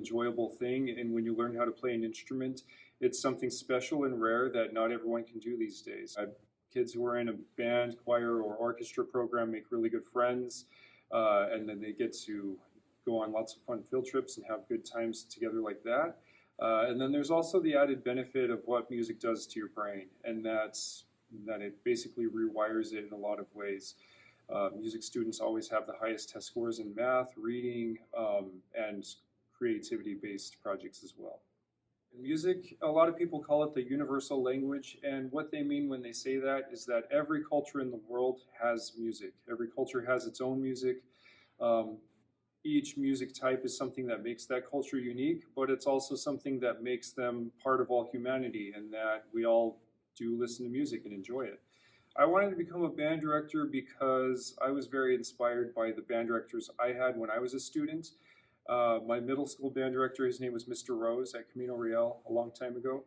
enjoyable thing. And when you learn how to play an instrument, it's something special and rare that not everyone can do these days. Kids who are in a band, choir, or orchestra program make really good friends, and then they get to go on lots of fun field trips and have good times together like that. And then there's also the added benefit of what music does to your brain, and that it basically rewires it in a lot of ways. Music students always have the highest test scores in math, reading, and creativity-based projects as well. Music, a lot of people call it the universal language, and what they mean when they say that is that every culture in the world has music. Every culture has its own music. Um, each music type is something that makes that culture unique, but it's also something that makes them part of all humanity, and that we all do listen to music and enjoy it. I wanted to become a band director because I was very inspired by the band directors I had when I was a student. My middle school band director, his name was Mr. Rose at Camino Real a long time ago.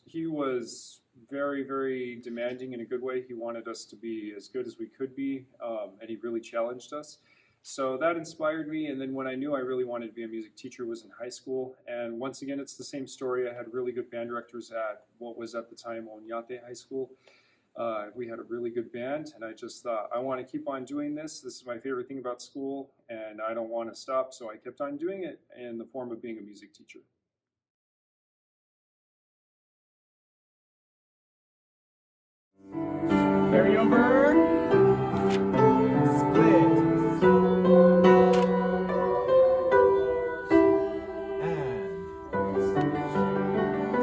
He was very, very demanding in a good way. He wanted us to be as good as we could be, and he really challenged us. So that inspired me, and then when I knew I really wanted to be a music teacher was in high school. And once again, it's the same story. I had really good band directors at what was at the time Oñate High School. We had a really good band, and I just thought, I want to keep on doing this. This is my favorite thing about school, and I don't want to stop, so I kept on doing it in the form of being a music teacher. Carry over. Split.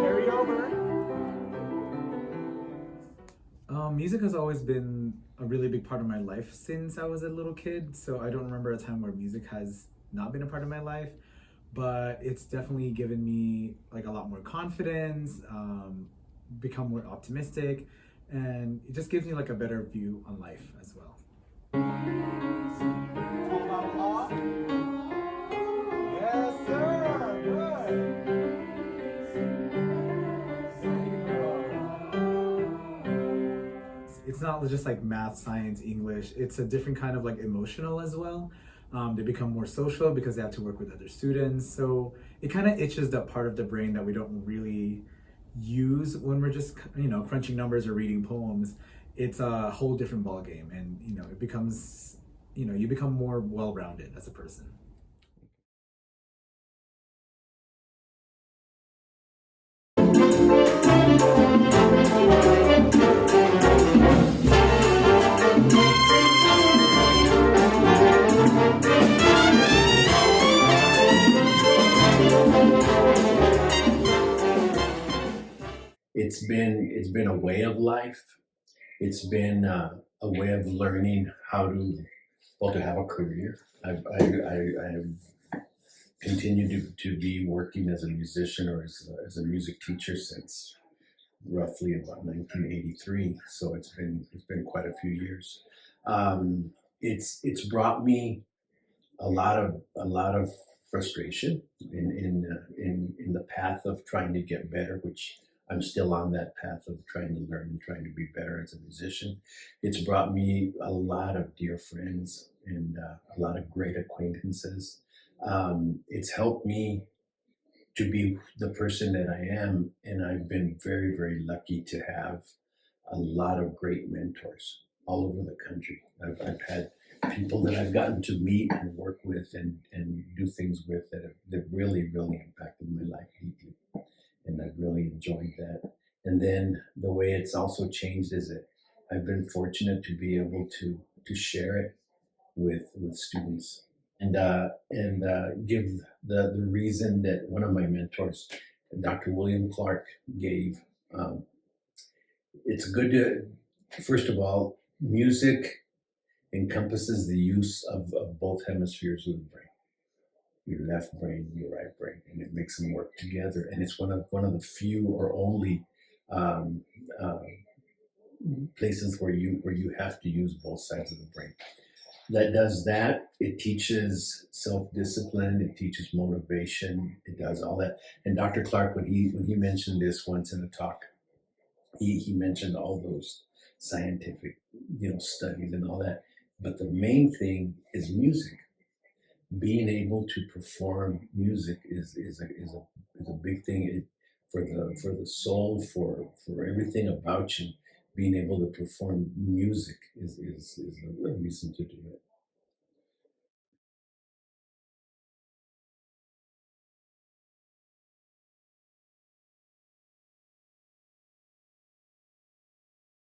Carry over. Music has always been a really big part of my life since I was a little kid, so I don't remember a time where music has not been a part of my life, but it's definitely given me like a lot more confidence, become more optimistic, and it just gives me like a better view on life as well. Yes, sir. Good. It's not just like math, science, English. It's a different kind of like emotional as well. They become more social because they have to work with other students. So it kind of itches that part of the brain that we don't really use when we're just, crunching numbers or reading poems. It's a whole different ballgame, and it becomes, you become more well-rounded as a person. It's been a way of life. It's been a way of learning how to have a career. I've continued to be working as a musician or as a music teacher since roughly about 1983. So it's been quite a few years. It's brought me a lot of frustration in the path of trying to get better, which I'm still on that path of trying to learn and trying to be better as a musician. It's brought me a lot of dear friends and a lot of great acquaintances. It's helped me to be the person that I am, and I've been very, very lucky to have a lot of great mentors all over the country. I've had people that I've gotten to meet and work with and do things with that really, really impacted my life deeply. And I've really enjoyed that. And then the way it's also changed is that I've been fortunate to be able to share it with students and give the reason that one of my mentors, Dr. William Clark, gave. It's good to, first of all, music encompasses the use of both hemispheres of the brain, your left brain, your right brain, and it makes them work together. And it's one of the few or only places where you have to use both sides of the brain. That does that. It teaches self-discipline. It teaches motivation. It does all that. And Dr. Clark, when he mentioned this once in a talk, he mentioned all those scientific studies and all that. But the main thing is music. being able to perform music is a big thing. For the soul, for everything about you, being able to perform music is a reason to do it.